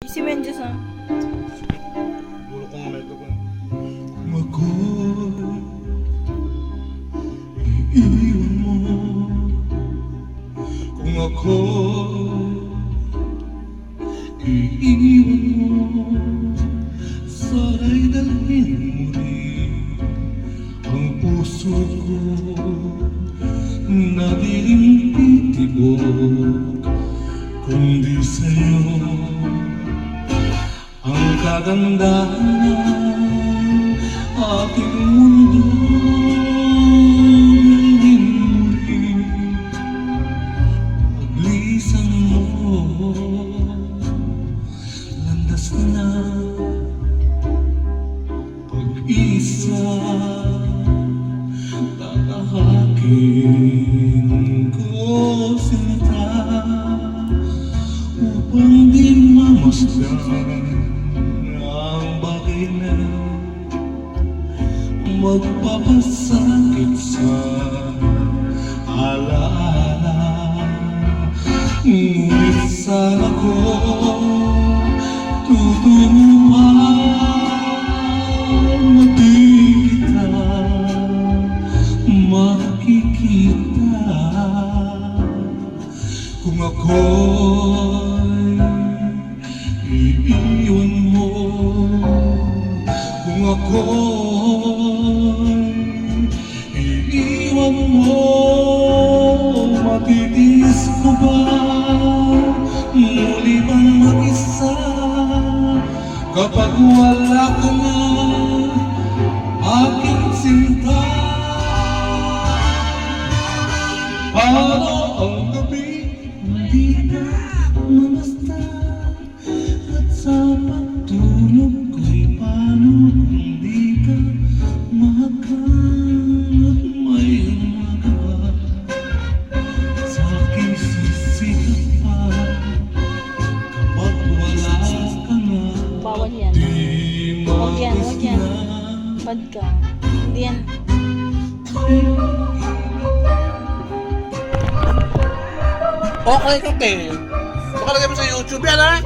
Si Mendes ah. Dulo ko nga ito. Ako'y iiwan mo. Kung ako'y iiwan mo, sana'y dalhin mo rin ang puso ko na di titibok, kundi sa'yo ang kagandahan ng aking mundo. Dalhin mo rin paglisan mo, landas na pag-isa, tatahakin ko sinta upang di mamasdan ang bagay na magpapasakit sa alaala. Ngunit sana ko tuturuan na di kita makikita. Kung ako'y iiwan mo, kung ako'y iiwan mo, matitiis ko ba muli bang mag-isa kapag wala ka na, aking sinta? Paano ang gabi hindi ka mamasdan, at sa pagtulog ko'y paano kung di ka mahagan, at may magawa sa aking sisikap pa kapag wala ka na. Bawal yan. Di Huwag yan, huwag yan. magisnan. Bad ka. Hindi yan. Okay ka, te. Baka lagay mo sa YouTube yan, ha?